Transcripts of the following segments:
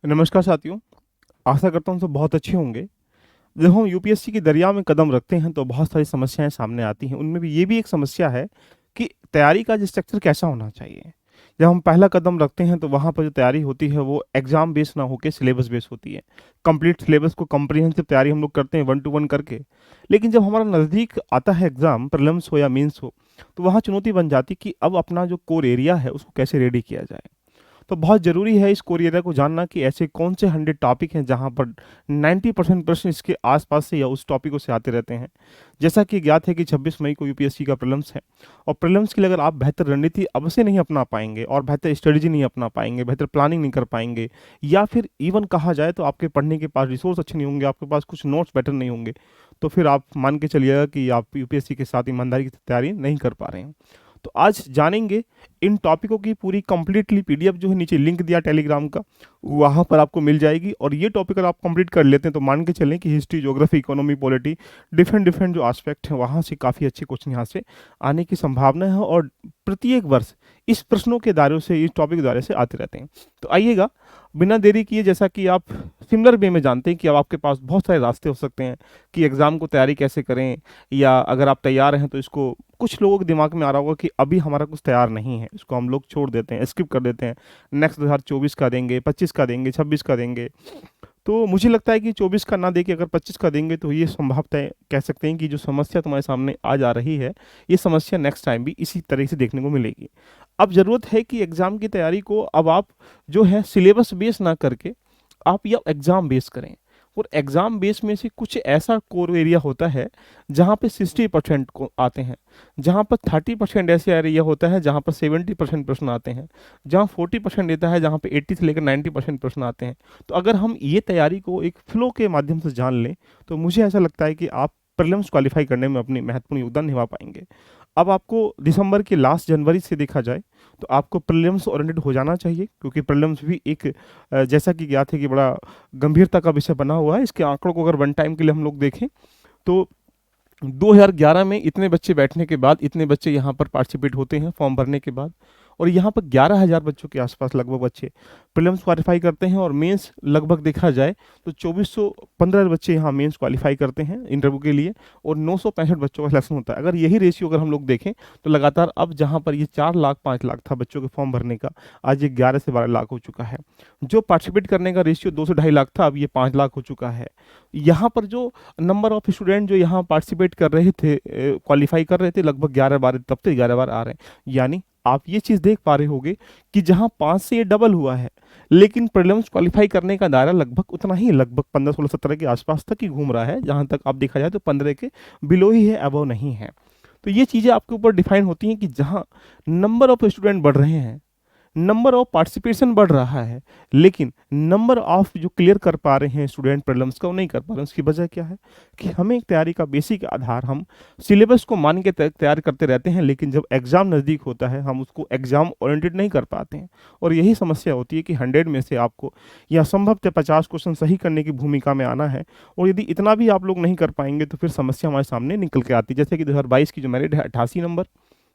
नमस्कार साथियों। आशा करता हूँ सब बहुत अच्छे होंगे। जब हम यूपीएससी की दरिया में कदम रखते हैं तो बहुत सारी समस्याएं सामने आती हैं। उनमें भी ये भी एक समस्या है कि तैयारी का जो स्ट्रक्चर कैसा होना चाहिए। जब हम पहला कदम रखते हैं तो वहाँ पर जो तैयारी होती है वो एग्जाम बेस ना होकर सिलेबस बेस होती है। कंप्लीट सिलेबस को कॉम्प्रिहेंसिव तैयारी हम लोग करते हैं 1 to 1 करके। लेकिन जब हमारा नज़दीक आता है एग्जाम, प्रीलिम्स हो या मेंस हो, तो वहाँ चुनौती बन जाती कि अब अपना जो कोर एरिया है उसको कैसे रेडी किया जाए। तो बहुत ज़रूरी है इस कोरिएरा को जानना कि ऐसे कौन से 100 टॉपिक हैं जहां पर 90% प्रश्न इसके आसपास से या उस टॉपिकों से आते रहते हैं। जैसा कि ज्ञात है कि 26 मई को यूपीएससी का प्रीलिम्स है, और प्रीलिम्स के लिए अगर आप बेहतर रणनीति अवश्य नहीं अपना पाएंगे और बेहतर स्ट्रेटजी नहीं अपना पाएंगे, बेहतर प्लानिंग नहीं कर पाएंगे, या फिर इवन कहा जाए तो आपके पढ़ने के पास रिसोर्स अच्छे नहीं होंगे, आपके पास कुछ नोट्स बेटर नहीं होंगे, तो फिर आप मान के चलिएगा कि आप यूपीएससी के साथ ईमानदारी की तैयारी नहीं कर पा रहे हैं। तो आज जानेंगे इन टॉपिकों की पूरी कंप्लीटली पीडीएफ जो है, नीचे लिंक दिया टेलीग्राम का, वहाँ पर आपको मिल जाएगी। और ये टॉपिक अगर आप कंप्लीट कर लेते हैं तो मान के चलें कि history, geography, economy, polity, different different जो एस्पेक्ट हैं वहाँ से काफ़ी अच्छे क्वेश्चन यहाँ से आने की संभावना है। और प्रत्येक वर्ष इस प्रश्नों के दायरे से, इस टॉपिक के दायरे से आते रहते हैं। तो आइएगा, बिना देरी किए, जैसा कि आप सिमिलर वे में जानते हैं कि अब आपके पास बहुत सारे रास्ते हो सकते हैं कि एग्ज़ाम को तैयारी कैसे करें, या अगर आप तैयार हैं तो इसको, कुछ लोगों के दिमाग में आ रहा होगा कि अभी हमारा कुछ तैयार नहीं है, इसको हम लोग छोड़ देते हैं, स्किप कर देते हैं, नेक्स्ट 2024 का देंगे, 25 का देंगे, 26 का देंगे। तो मुझे लगता है कि 24 का ना दे के अगर 25 का देंगे तो ये संभवतः कह सकते हैं कि जो समस्या तुम्हारे सामने आज आ रही है, ये समस्या नेक्स्ट टाइम भी इसी तरह से देखने को मिलेगी। अब ज़रूरत है कि एग्ज़ाम की तैयारी को अब आप जो है सिलेबस बेस ना करके आप या एग्ज़ाम बेस करें। और एग्ज़ाम बेस में से कुछ ऐसा कोर एरिया होता है जहाँ पे 60% को आते हैं, जहाँ पर 30% ऐसे एरिया होता है जहाँ पर 70% प्रश्न आते हैं, जहाँ 40% देता है जहाँ पे 80 से लेकर 90% प्रश्न आते हैं। तो अगर हम ये तैयारी को एक फ्लो के माध्यम से जान लें तो मुझे ऐसा लगता है कि आप प्रीलिम्स क्वालिफाई करने में अपनी महत्वपूर्ण योगदान निभा पाएंगे। अब आपको दिसंबर के लास्ट जनवरी से देखा जाए तो आपको प्रीलिम्स ओरिएंटेड हो जाना चाहिए, क्योंकि प्रीलिम्स भी एक जैसा कि ज्ञात है कि बड़ा गंभीरता का विषय बना हुआ है। इसके आंकड़ों को अगर वन टाइम के लिए हम लोग देखें तो 2011 में इतने बच्चे बैठने के बाद, इतने बच्चे यहाँ पर पार्टिसिपेट होते हैं फॉर्म भरने के बाद, और यहाँ पर 11,000 बच्चों के आसपास लगभग बच्चे प्रीलिम्स क्वालिफाई करते हैं। और मेंस लगभग देखा जाए तो 2415 बच्चे यहाँ मेंस क्वालिफाई करते हैं इंटरव्यू के लिए, और 965 बच्चों का सिलेक्शन होता है। अगर यही रेशियो अगर हम लोग देखें तो लगातार अब जहाँ पर ये 4 लाख 5 लाख था बच्चों के फॉर्म भरने का, आज ये 11 से 12 लाख हो चुका है। जो पार्टिसिपेट करने का रेशियो 2 से 2.5 लाख था, अब ये 5 लाख हो चुका है। यहाँ पर जो नंबर ऑफ स्टूडेंट जो यहाँ पार्टिसिपेट कर रहे थे, क्वालिफाई कर रहे थे, लगभग 11-12, तब से 11 बार आ रहे हैं। यानी आप ये चीज़ देख पा रहे होंगे कि जहाँ 5 से ये डबल हुआ है, लेकिन प्रीलिम्स क्वालिफाई करने का दायरा लगभग उतना ही, लगभग 15, 16, 17 के आसपास तक ही घूम रहा है। जहाँ तक आप देखा जाए तो 15 के बिलो ही है, अबव नहीं है। तो ये चीज़ें आपके ऊपर डिफाइन होती हैं कि जहाँ नंबर ऑफ स्टूडेंट बढ़ रहे हैं, नंबर ऑफ पार्टिसिपेशन बढ़ रहा है, लेकिन नंबर ऑफ जो क्लियर कर पा रहे हैं स्टूडेंट प्रीलिम्स का वो नहीं कर पा रहे हैं। उसकी वजह क्या है कि हमें एक तैयारी का बेसिक आधार, हम सिलेबस को मान के तैयार करते रहते हैं, लेकिन जब एग्जाम नज़दीक होता है हम उसको एग्जाम ओरिएंटेड नहीं कर पाते हैं। और यही समस्या होती है कि 100 में से आपको या संभवतः 50 क्वेश्चन सही करने की भूमिका में आना है, और यदि इतना भी आप लोग नहीं कर पाएंगे तो फिर समस्या हमारे सामने निकल के आती है। जैसे कि 2022 की जो मेरिट है 88 नंबर,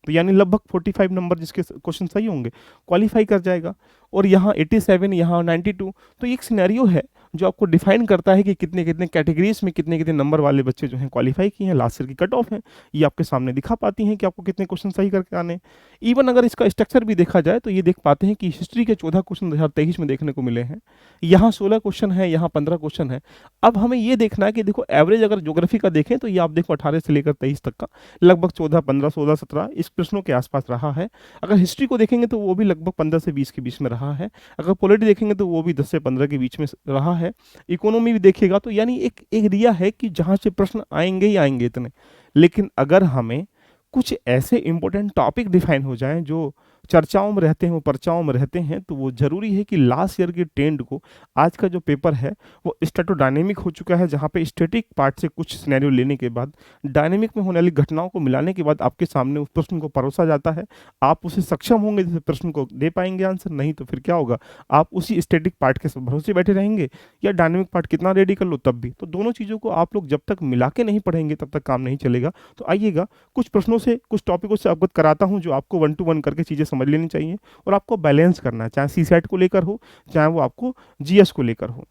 तो यानी लगभग 45 नंबर जिसके क्वेश्चन सही होंगे क्वालिफाई कर जाएगा, और यहाँ 87, यहाँ 92। तो एक सिनेरियो है जो आपको डिफाइन करता है कि कितने कितने कैटेगरीज में कितने कितने नंबर वाले बच्चे जो हैं क्वालिफाई किए हैं। लास्ट ईयर की कट ऑफ है, ये आपके सामने दिखा पाती हैं कि आपको कितने क्वेश्चन सही करके आने। इवन अगर इसका स्ट्रक्चर भी देखा जाए तो ये देख पाते हैं कि हिस्ट्री के 14 क्वेश्चन 2023 में देखने को मिले हैं, यहाँ 16 क्वेश्चन है, यहाँ 15 क्वेश्चन है। अब हमें ये देखना है कि देखो एवरेज अगर ज्योग्राफी का देखें तो ये आप देखो 18 से लेकर 23 तक का लगभग 14, 15, 16, 17 इस प्रश्नों के आसपास रहा है। अगर हिस्ट्री को देखेंगे तो वो भी लगभग 15 से 20 के बीच में रहा है। अगर पॉलिटी देखेंगे तो वो भी 10 से 15 के बीच में रहा है। इकोनॉमी भी देखिएगा तो यानी एक एरिया है कि जहाँ से प्रश्न आएंगे ही आएंगे इतने। लेकिन अगर हमें कुछ ऐसे इंपॉर्टेंट टॉपिक डिफाइन हो जाएं जो चर्चाओं में रहते हैं, वो पर्चाओं में रहते हैं, तो वो जरूरी है कि लास्ट ईयर के ट्रेंड को, आज का जो पेपर है वो स्टैटोडायनेमिक हो चुका है, जहाँ पे स्टैटिक पार्ट से कुछ सिनेरियो लेने के बाद डायनेमिक में होने वाली घटनाओं को मिलाने के बाद आपके सामने उस प्रश्न को परोसा जाता है। आप उसे सक्षम होंगे जैसे प्रश्न को दे पाएंगे आंसर, नहीं तो फिर क्या होगा, आप उसी स्टैटिक पार्ट के भरोसे बैठे रहेंगे, या डायनेमिक पार्ट कितना रेडी कर लो तब भी। तो दोनों चीज़ों को आप लोग जब तक मिला के नहीं पढ़ेंगे तब तक काम नहीं चलेगा। तो आइएगा कुछ प्रश्नों से, कुछ टॉपिकों से अवगत कराता हूँ जो आपको 1 to 1 करके चीज़ें समझ लेनी चाहिए और आपको बैलेंस करना है, चाहे सीसेट को लेकर हो, चाहे वो आपको जीएस को लेकर हो।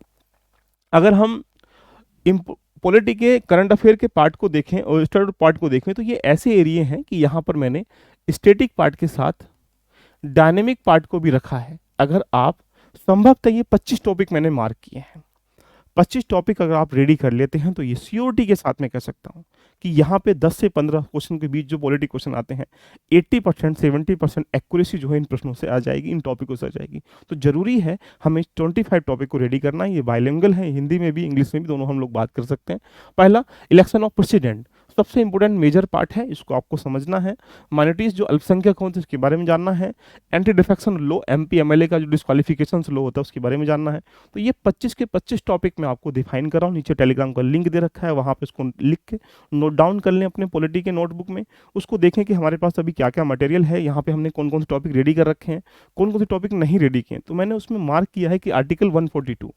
अगर हम पॉलिटी के करंट अफेयर के पार्ट को देखें और स्टैटिक पार्ट को देखें तो ये ऐसे एरिया हैं कि यहाँ पर मैंने स्टैटिक पार्ट के साथ डायनेमिक पार्ट को भी रखा है। अगर आप संभवतः ये 25 टॉपिक मैंने मार्क किए हैं, 25 टॉपिक अगर आप रेडी कर लेते हैं तो ये सियोरिटी के साथ मैं कह सकता हूँ कि यहाँ पे 10 से 15 क्वेश्चन के बीच जो पॉलिटी क्वेश्चन आते हैं 80% 70% एक्यूरेसी जो है इन प्रश्नों से आ जाएगी, इन टॉपिकों से आ जाएगी। तो जरूरी है हमें 25 टॉपिक को रेडी करना। ये बाइलिंगुअल है, हिंदी में भी इंग्लिश में भी दोनों हम लोग बात कर सकते हैं। पहला, इलेक्शन ऑफ प्रेसिडेंट सबसे इंपॉर्टेंट मेजर पार्ट है, इसको आपको समझना है। माइनॉरिटीज जो अल्पसंख्यक होते हैं उसके बारे में जानना है। एंटी डिफेक्शन लो, एमपी एमएलए का जो डिस्क्वालिफिकेशन लो होता है उसके बारे में जानना है। तो ये 25 के 25 टॉपिक मैं आपको डिफाइन कर रहा हूँ। नीचे टेलीग्राम का लिंक दे रखा है, वहाँ पे इसको लिख के नोट डाउन कर लें अपने पॉलिटी के नोटबुक में। उसको देखें कि हमारे पास अभी क्या क्या मटेरियल है, यहाँ पे हमने कौन कौन से टॉपिक रेडी कर रखे हैं, कौन कौन से टॉपिक नहीं रेडी किए। तो मैंने उसमें मार्क किया है कि आर्टिकल 142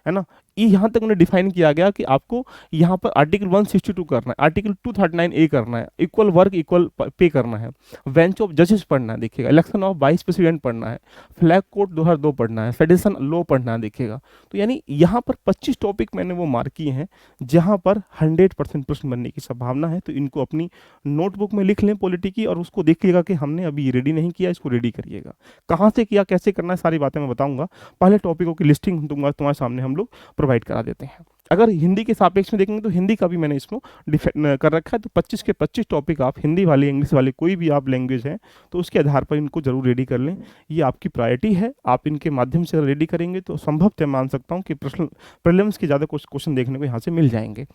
है ना, ये यहाँ तक उन्हें डिफाइन किया गया कि आपको यहाँ पर आर्टिकल 162 करना है, आर्टिकल 239A करना है, इक्वल वर्क इक्वल पे करना है, बेंच ऑफ जजेस पढ़ना है देखिएगा, इलेक्शन ऑफ वाइस प्रेसिडेंट पढ़ना है, फ्लैग कोड 2002 पढ़ना है, फेडरेशन लॉ पढ़ना है देखिएगा। तो यानी यहाँ पर 25 टॉपिक मैंने वो मार्क किए हैं जहाँ पर 100% प्रश्न बनने की संभावना है। तो इनको अपनी नोटबुक में लिख लें पॉलिटी की और उसको देखिएगा कि हमने अभी रेडी नहीं किया, इसको रेडी करिएगा। कहाँ से किया, कैसे करना है, सारी बातें मैं बताऊंगा। पहले टॉपिकों की लिस्टिंग तुम्हारे सामने हम लोग प्रोवाइड करा देते हैं। अगर हिंदी के सापेक्ष में देखेंगे तो हिंदी का भी मैंने इसमें डिफाइन कर रखा है। तो 25 के 25 टॉपिक आप हिंदी वाले, इंग्लिश वाले, कोई भी आप लैंग्वेज है तो उसके आधार पर इनको जरूर रेडी कर लें। ये आपकी प्रायोरिटी है, आप इनके माध्यम से रेडी करेंगे तो संभवतः मान सकता हूँ कि प्रश्न प्रीलिम्स के ज़्यादा कुछ क्वेश्चन देखने को यहाँ से मिल जाएंगे।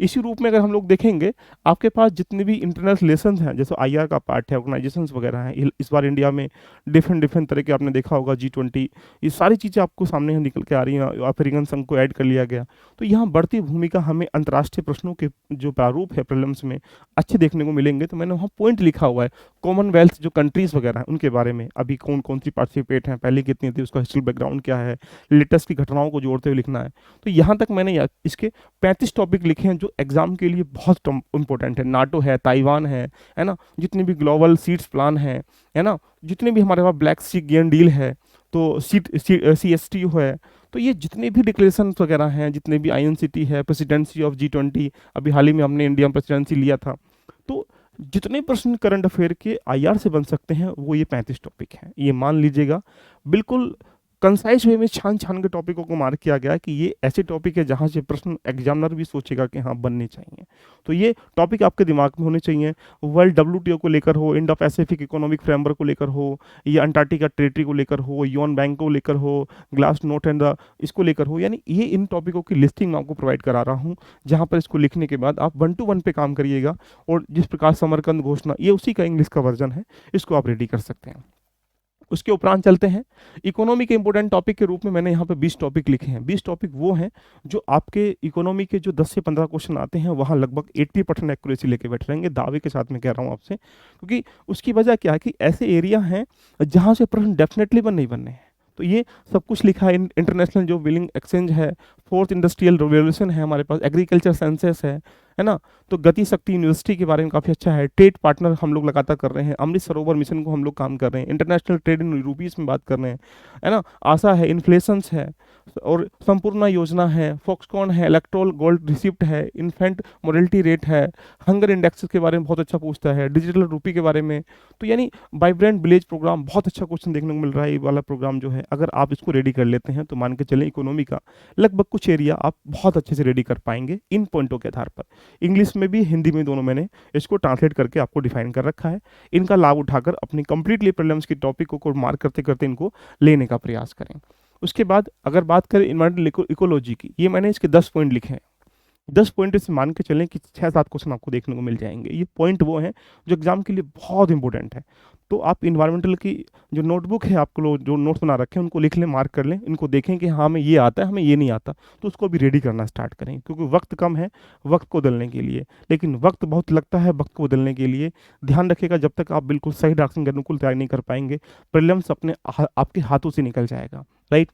इसी रूप में अगर हम लोग देखेंगे, आपके पास जितने भी इंटरनेशनल रिलेशंस हैं, जैसे आईआर का पार्ट है, ऑर्गेनाइजेशंस वगैरह हैं, इस बार इंडिया में डिफरेंट तरह के आपने देखा होगा G20, ये सारी चीज़ें आपको सामने निकल के आ रही हैं। अफ्रीकन संघ को ऐड कर लिया गया। तो यहाँ बढ़ती भूमिका हमें अंतर्राष्ट्रीय प्रश्नों के जो प्रारूप है प्रीलिम्स में अच्छे देखने को मिलेंगे। तो मैंने वहाँ पॉइंट लिखा हुआ है, कॉमनवेल्थ जो कंट्रीज़ वगैरह हैं उनके बारे में, अभी कौन कौन सी पार्टिसिपेट हैं, पहले कितनी थी, उसका हिस्ट्री बैकग्राउंड क्या है, लेटेस्ट की घटनाओं को जोड़ते हुए लिखना है। तो यहाँ तक मैंने इसके 35 टॉपिक लिखे हैं जो एग्जाम के लिए बहुत इंपॉर्टेंट है। नाटो है, ताइवान है ना, जितने भी ग्लोबल सीड्स प्लान है ना, जितने भी हमारे पास ब्लैक सी गेम डील है, तो CSTO है, तो ये जितने भी डिक्लेरेशन वगैरह हैं, जितने भी INCT है, प्रेसिडेंसी ऑफ G20, अभी हाल ही में हमने इंडिया में प्रेसिडेंसी लिया था। तो जितने प्रश्न करंट अफेयर के IR से बन सकते हैं वो ये 35 टॉपिक हैं। ये मान लीजिएगा बिल्कुल कंसाइज वे में छान के टॉपिकों को मार्क किया गया कि ये ऐसे टॉपिक है जहाँ से प्रश्न एग्जामिनर भी सोचेगा कि हाँ बनने चाहिए। तो ये टॉपिक आपके दिमाग में होने चाहिए। वर्ल्ड WTO को लेकर हो, इंडो पैसिफिक इकोनॉमिक फ्रेमवर्क को लेकर हो, या अंटार्कटिका टेरिटरी को लेकर हो, यूएन बैंक को लेकर हो, ग्लास नोट एंड इसको लेकर हो, यानी ये इन टॉपिकों की लिस्टिंग मैं आपको प्रोवाइड करा रहा हूँ, जहाँ पर इसको लिखने के बाद आप 1 to 1 पे काम करिएगा। और जिस प्रकार समरकंद घोषणा, ये उसी का इंग्लिश का वर्जन है, इसको आप रेडी कर सकते हैं। उसके उपरांत चलते हैं इकोनॉमी के इंपॉर्टेंट टॉपिक के रूप में मैंने यहाँ पे 20 टॉपिक लिखे हैं। 20 टॉपिक वो हैं जो आपके इकोनॉमी के जो 10 से 15 क्वेश्चन आते हैं वहाँ लगभग 80% एक्यूरेसी लेके बैठ रहेंगे, दावे के साथ मैं कह रहा हूँ आपसे। क्योंकि उसकी वजह क्या है कि ऐसे एरिया हैं जहाँ से प्रश्न डेफिनेटली नहीं बनने हैं। तो ये सब कुछ लिखा है। इंटरनेशनल जो बिलिंग एक्सचेंज है, 4th इंडस्ट्रियल रेवोल्यूशन है, हमारे पास एग्रीकल्चर सेंसस है ना, तो गति शक्ति यूनिवर्सिटी के बारे में काफ़ी अच्छा है। ट्रेड पार्टनर हम लोग लगातार कर रहे हैं, अमृत सरोवर मिशन को हम लोग काम कर रहे हैं, इंटरनेशनल ट्रेड इन रूपीज़ में बात कर रहे हैं, है ना, आशा है, इन्फ्लेशंस है, और संपूर्ण योजना है, फॉक्सकॉन है, इलेक्ट्रोल गोल्ड रिसिप्ट है, इन्फेंट मोरलिटी रेट है, हंगर इंडेक्स के बारे में बहुत अच्छा पूछता है, डिजिटल रूपी के बारे में। तो यानी वाइब्रेंट विलेज प्रोग्राम, बहुत अच्छा क्वेश्चन देखने को मिल रहा है। ये वाला प्रोग्राम जो है अगर आप इसको रेडी कर लेते हैं तो मान के चलें इकोनॉमी का लगभग कुछ एरिया आप बहुत अच्छे से रेडी कर पाएंगे इन पॉइंटों के आधार पर। इंग्लिश में भी हिंदी में दोनों मैंने इसको ट्रांसलेट करके आपको डिफाइन कर रखा है। इनका लाभ उठाकर अपनी कंप्लीटली प्रीलिम्स की टॉपिक को मार्क करते करते इनको लेने का प्रयास करें। उसके बाद अगर बात करें इन्वायरमेंटल इकोलॉजी की, ये मैंने इसके 10 पॉइंट लिखे हैं। 10 पॉइंट से मान के चलें कि 6-7 क्वेश्चन आपको देखने को मिल जाएंगे। ये पॉइंट वो हैं जो एग्जाम के लिए बहुत इंपॉर्टेंट है। तो आप इन्वायरमेंटल की जो नोटबुक है, आपको जो नोट्स बना रखे हैं उनको लिख लें, मार्क कर लें, इनको देखें कि हाँ हमें ये आता है, हमें ये नहीं आता, तो उसको भी रेडी करना स्टार्ट करें। क्योंकि वक्त कम है वक्त को बदलने के लिए, लेकिन वक्त बहुत लगता है वक्त को बदलने के लिए। ध्यान रखिएगा जब तक आप बिल्कुल सही डायरेक्शन के अनुकूल तैयारी नहीं कर पाएंगे, प्रीलिम्स अपने आपके हाथों से निकल जाएगा, राइट।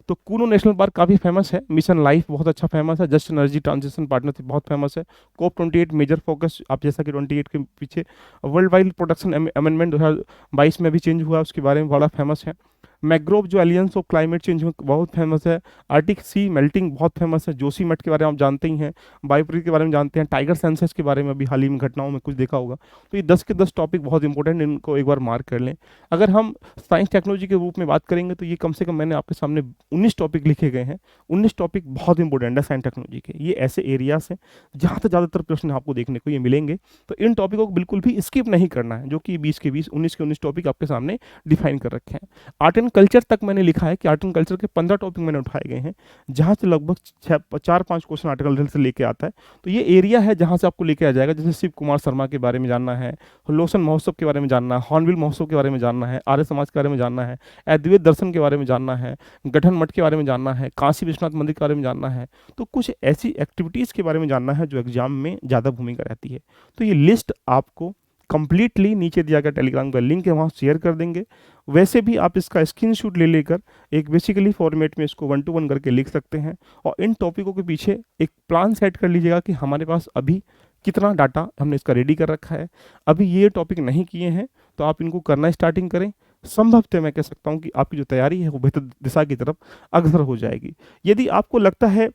तो कूनो नेशनल पार्क काफ़ी फेमस है, मिशन लाइफ बहुत अच्छा फेमस है, जस्ट एनर्जी ट्रांजिशन पार्टनरशिप बहुत फेमस है, कोप 28 मेजर फोकस, आप जैसा कि 28 के पीछे वर्ल्ड वाइल्ड प्रोटेक्शन अमेंडमेंट 2022 में भी चेंज हुआ, उसके बारे में बड़ा फेमस है। मैग्रोव जो एलियंस ऑफ क्लाइमेट चेंज बहुत फेमस है, आर्टिक सी मेल्टिंग बहुत फेमस है, जोशी मठ के बारे में आप जानते ही हैं, बायोप्री के बारे में जानते हैं, टाइगर सेंसस के बारे में अभी हाल ही में घटनाओं में कुछ देखा होगा। तो ये 10 के 10 टॉपिक बहुत इंपॉर्टेंट, इनको एक बार मार्क कर लें। अगर हम साइंस टेक्नोलॉजी के रूप में बात करेंगे तो ये कम से कम मैंने आपके सामने 19 टॉपिक लिखे गए हैं, 19 टॉपिक बहुत इंपॉर्टेंट है साइंस टेक्नोलॉजी के। ये ऐसे एरियाज हैं जहाँ से ज़्यादातर प्रश्न आपको देखने को ये मिलेंगे, तो इन टॉपिकों को बिल्कुल भी स्किप नहीं करना है, जो कि 20 के 20, 19 के 19 टॉपिक आपके सामने डिफाइन कर रखे हैं। आर्ट एंड कल्चर तक मैंने लिखा है कि आर्ट एंड कल्चर के 15 टॉपिक मैंने उठाए गए हैं, जहाँ से लगभग 4-5 क्वेश्चन आर्ट एंड कल्चर से लेके आता है। तो ये एरिया है जहाँ से आपको लेके आ जाएगा, जैसे शिव कुमार शर्मा के बारे में जानना है, लोसन महोत्सव के बारे में जानना है, हॉर्नबिल महोत्सव के बारे में जानना है, आर्य समाज के बारे में जानना है, अद्वैत दर्शन के बारे में जानना है, गठन मठ के बारे में जानना है, काशी विश्वनाथ मंदिर के बारे में जानना है। तो कुछ ऐसी एक्टिविटीज़ के बारे में जानना है जो एग्जाम में ज़्यादा भूमिका रहती है। तो ये लिस्ट आपको कंप्लीटली नीचे दिया गया टेलीग्राम का लिंक है, वहाँ शेयर कर देंगे। वैसे भी आप इसका स्क्रीनशॉट ले लेकर एक बेसिकली फॉर्मेट में इसको 1 to 1 करके लिख सकते हैं, और इन टॉपिकों के पीछे एक प्लान सेट कर लीजिएगा कि हमारे पास अभी कितना डाटा हमने इसका रेडी कर रखा है। अभी ये टॉपिक नहीं किए हैं तो आप इनको करना स्टार्टिंग करें, संभवतः मैं कह सकता हूँ कि आपकी जो तैयारी है वो बेहतर दिशा की तरफ अग्रसर हो जाएगी। यदि आपको लगता है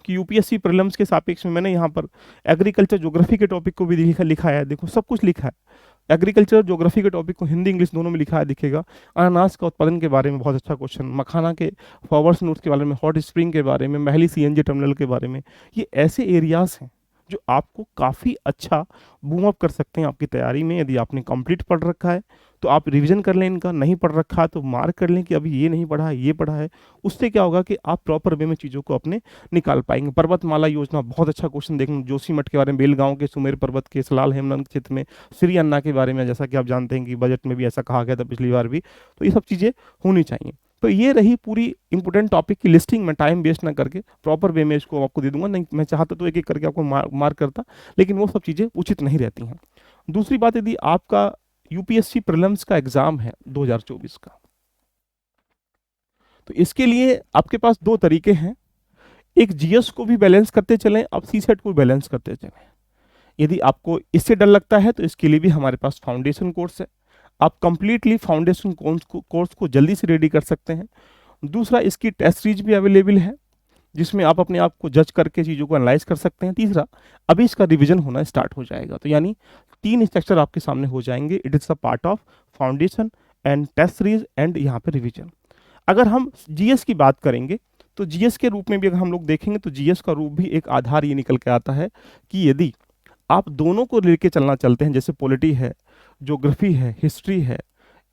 कि यूपीएससी प्रीलिम्स के सापेक्ष में, मैंने यहाँ पर एग्रीकल्चर ज्योग्राफी के टॉपिक को भी लिखा है, देखो सब कुछ लिखा है, एग्रीकल्चर ज्योग्राफी के टॉपिक को हिंदी इंग्लिश दोनों में लिखा है, दिखेगा। अनानास का उत्पादन के बारे में बहुत अच्छा क्वेश्चन, मखाना के फ्लावर्स नोट्स के बारे में, हॉट स्प्रिंग के बारे में, महली सीएनजी टर्मिनल के बारे में। ये ऐसे एरियाज हैं जो आपको काफ़ी अच्छा बूम अप कर सकते हैं आपकी तैयारी में। यदि आपने कंप्लीट पढ़ रखा है तो आप रिवीजन कर लें, इनका नहीं पढ़ रखा है तो मार्क कर लें कि अभी ये नहीं पढ़ा है, ये पढ़ा है। उससे क्या होगा कि आप प्रॉपर वे में चीज़ों को अपने निकाल पाएंगे। पर्वतमाला योजना बहुत अच्छा क्वेश्चन देखना, जोशी मठ के बारे में, बेलगांव के सुमेर पर्वत के सलाल हेमनंद क्षेत्र में, श्री अन्ना के बारे में, जैसा कि आप जानते हैं कि बजट में भी ऐसा कहा गया था पिछली बार भी। तो ये सब चीज़ें होनी चाहिए। तो ये रही पूरी इंपॉर्टेंट टॉपिक की लिस्टिंग। मैं टाइम वेस्ट ना करके प्रॉपर वे में इसको आपको दे दूंगा, नहीं मैं चाहता तो एक एक करके आपको मार्क करता, लेकिन वो सब चीज़ें उचित नहीं रहती हैं। दूसरी बात, यदि आपका यूपीएससी प्रीलिम्स का एग्जाम है 2024 का, तो इसके लिए आपके पास 2 तरीके हैं। एक, जीएस को भी बैलेंस करते चलें, आप सीसेट को भी बैलेंस करते चलें। यदि आपको इससे डर लगता है तो इसके लिए भी हमारे पास फाउंडेशन कोर्स है, आप कंप्लीटली फाउंडेशन कोर्स को जल्दी से रेडी कर सकते हैं। दूसरा, इसकी टेस्ट सीरीज भी अवेलेबल है, जिसमें आप अपने आप को जज करके चीज़ों को एनालाइज कर सकते हैं। तीसरा, अभी इसका रिवीजन होना स्टार्ट हो जाएगा। तो यानी 3 स्ट्रक्चर आपके सामने हो जाएंगे। It is a part of foundation and test series and यहाँ पे रिवीजन। अगर हम जीएस की बात करेंगे तो जीएस के रूप में भी अगर हम लोग देखेंगे तो जीएस का रूप भी एक आधार ये निकल के आता है कि यदि आप दोनों को लेके चलना चलते हैं, जैसे पॉलिटी है, ज्योग्राफी है, हिस्ट्री है,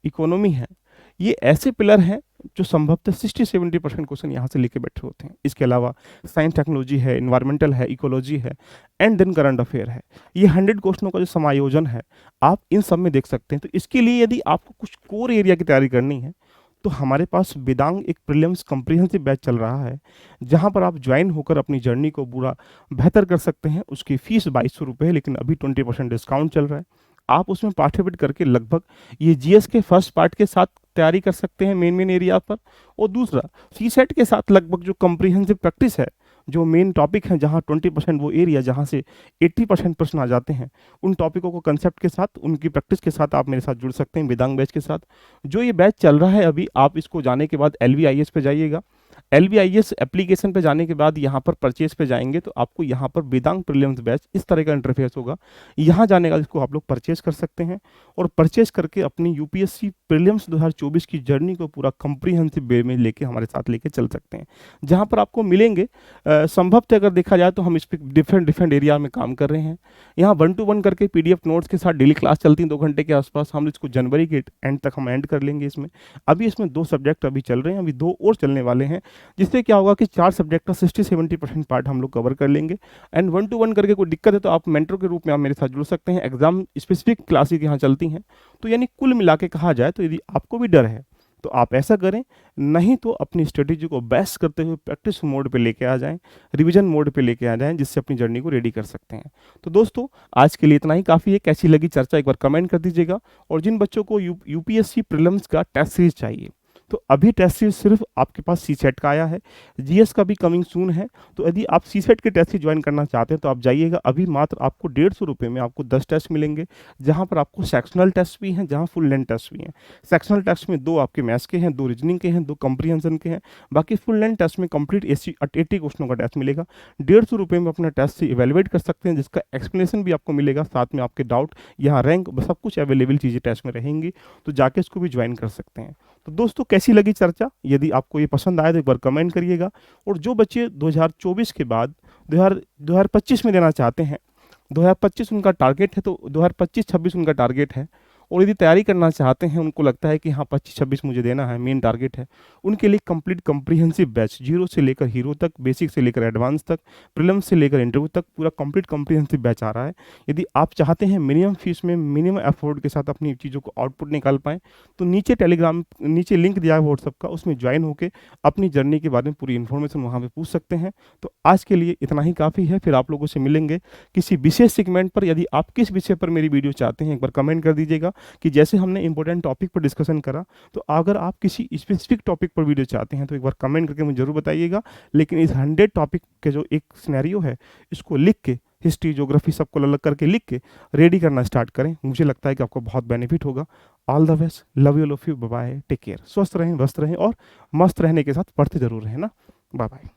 इकोनॉमी है, ये ऐसे पिलर हैं जो संभवतः 60-70% क्वेश्चन यहाँ से लेके बैठे होते हैं। इसके अलावा साइंस टेक्नोलॉजी है, इन्वायरमेंटल है, इकोलॉजी है, एंड देन करंट अफेयर है। ये 100 क्वेश्चनों का जो समायोजन है आप इन सब में देख सकते हैं। तो इसके लिए यदि आपको कुछ कोर एरिया की तैयारी करनी है तो हमारे पास वेदांग एक प्रीलिम्स कॉम्प्रिहेंसिव बैच चल रहा है, जहां पर आप ज्वाइन होकर अपनी जर्नी को पूरा बेहतर कर सकते हैं। उसकी फीस 2200 रुपये है, लेकिन अभी 20% डिस्काउंट चल रहा है। आप उसमें पार्टिसिपेट करके लगभग ये जीएस के फर्स्ट पार्ट के साथ तैयारी कर सकते हैं मेन एरिया पर, और दूसरा सीसेट के साथ लगभग जो कॉम्प्रिहेंसिव प्रैक्टिस है, जो मेन टॉपिक है, जहाँ 20% वो एरिया जहाँ से 80% प्रश्न आ जाते हैं, उन टॉपिकों को कंसेप्ट के साथ, उनकी प्रैक्टिस के साथ आप मेरे साथ जुड़ सकते हैं वेदांग बैच के साथ। जो ये बैच चल रहा है अभी, आप इसको जाने के बाद LVIS पे जाइएगा। LVIS एप्लीकेशन पे जाने के बाद यहाँ पर परचेज पे जाएंगे तो आपको यहाँ पर वेदांग प्रीलिम्स बैच इस तरह का इंटरफेस होगा। यहाँ जाने का इसको आप लोग परचेज कर सकते हैं, और परचेज करके अपनी यूपीएससी प्रीलिम्स 2024 की जर्नी को पूरा कॉम्प्रिहेंसिव वे में लेके हमारे साथ लेके चल सकते हैं, जहाँ पर आपको मिलेंगे संभवतः अगर देखा जाए तो हम इस पर डिफरेंट एरिया में काम कर रहे हैं। यहाँ 1 to 1 करके PDF नोट्स के साथ डेली क्लास चलती है 2 घंटे के आसपास। हम इसको जनवरी के एंड तक हम एंड कर लेंगे इसमें। अभी इसमें 2 सब्जेक्ट अभी चल रहे हैं, अभी 2 और चलने वाले हैं, जिससे क्या होगा कि 4 सब्जेक्ट का 60-70% पार्ट हम लोग कवर कर लेंगे। एंड 1 to 1 करके कोई दिक्कत है तो आप मेंटर के रूप में आप मेरे साथ जुड़ सकते हैं। एग्जाम स्पेसिफिक क्लासेस यहाँ चलती हैं। तो यानी कुल मिला के कहा जाए तो यदि आपको भी डर है तो आप ऐसा करें, नहीं तो अपनी स्ट्रेटेजी को बेस्ट करते हुए प्रैक्टिस मोड पे लेके आ जाएं, रिवीजन मोड पे लेके आ जाएं, जिससे अपनी जर्नी को रेडी कर सकते हैं। तो दोस्तों आज के लिए इतना ही काफ़ी है। कैसी लगी चर्चा एक बार कमेंट कर दीजिएगा। और जिन बच्चों को यूपीएससी प्रीलिम्स का टेस्ट सीरीज चाहिए तो अभी टेस्ट सीरीज सिर्फ आपके पास सीसेट का आया है, जीएस का भी कमिंग सून है। तो यदि आप सीसेट के टेस्ट सीरीज ज्वाइन करना चाहते हैं तो आप जाइएगा, अभी मात्र आपको 150 रुपये में आपको 10 टेस्ट मिलेंगे, जहाँ पर आपको सेक्शनल टेस्ट भी हैं, जहाँ फुल लेंथ टेस्ट भी हैं। सेक्शनल टेस्ट में 2 आपके मैथ्स के हैं, 2 रीजनिंग के हैं, 2 कंप्रीहेंशन के हैं, बाकी फुल लेंथ टेस्ट में कंप्लीट 80 क्वेश्चनों का टेस्ट मिलेगा। 150 रुपये में अपना टेस्ट से इवेलुएट कर सकते हैं, जिसका एक्सप्लेनेशन भी आपको मिलेगा, साथ में आपके डाउट, यहाँ रैंक, सब कुछ अवेलेबल चीज़ें टेस्ट में रहेंगी, तो जाके इसको भी ज्वाइन कर सकते हैं। तो दोस्तों कैसी लगी चर्चा? यदि आपको ये पसंद आए तो एक बार कमेंट करिएगा। और जो बच्चे 2024 के बाद 2025 में देना चाहते हैं, 2025 उनका टारगेट है, तो 2025-26 उनका टारगेट है, और यदि तैयारी करना चाहते हैं, उनको लगता है कि हाँ 25-26 मुझे देना है, मेन टारगेट है, उनके लिए कंप्लीट कॉम्प्रिहेंसिव बैच, जीरो से लेकर हीरो तक, बेसिक से लेकर एडवांस तक, प्रीलिम्स से लेकर इंटरव्यू तक, पूरा कंप्लीट कॉम्प्रिहेंसिव बैच आ रहा है। यदि आप चाहते हैं मिनिमम फीस में मिनिमम एफर्ट के साथ अपनी चीज़ों को आउटपुट निकाल पाएँ, तो नीचे लिंक दिया है व्हाट्सअप का, उसमें ज्वाइन होकर अपनी जर्नी के बारे में पूरी इन्फॉर्मेशन वहाँ पर पूछ सकते हैं। तो आज के लिए इतना ही काफ़ी है, फिर आप लोगों से मिलेंगे किसी विशेष सेगमेंट पर। यदि आप किस विषय पर मेरी वीडियो चाहते हैं, एक बार कमेंट कर दीजिएगा, कि जैसे हमने इंपॉर्टेंट टॉपिक पर डिस्कशन करा, तो अगर आप किसी स्पेसिफिक टॉपिक पर वीडियो चाहते हैं तो एक बार कमेंट करके मुझे जरूर बताइएगा। लेकिन इस 100 टॉपिक के जो एक सिनेरियो है, इसको लिख के, हिस्ट्री, ज्योग्राफी सबको अलग करके लिख के रेडी करना स्टार्ट करें। मुझे लगता है कि आपको बहुत बेनिफिट होगा। All the best, love you, love you, bye bye, take care, स्वस्थ रहें, व्यस्त रहें और मस्त रहने के साथ पढ़ते जरूर रहें ना। Bye bye.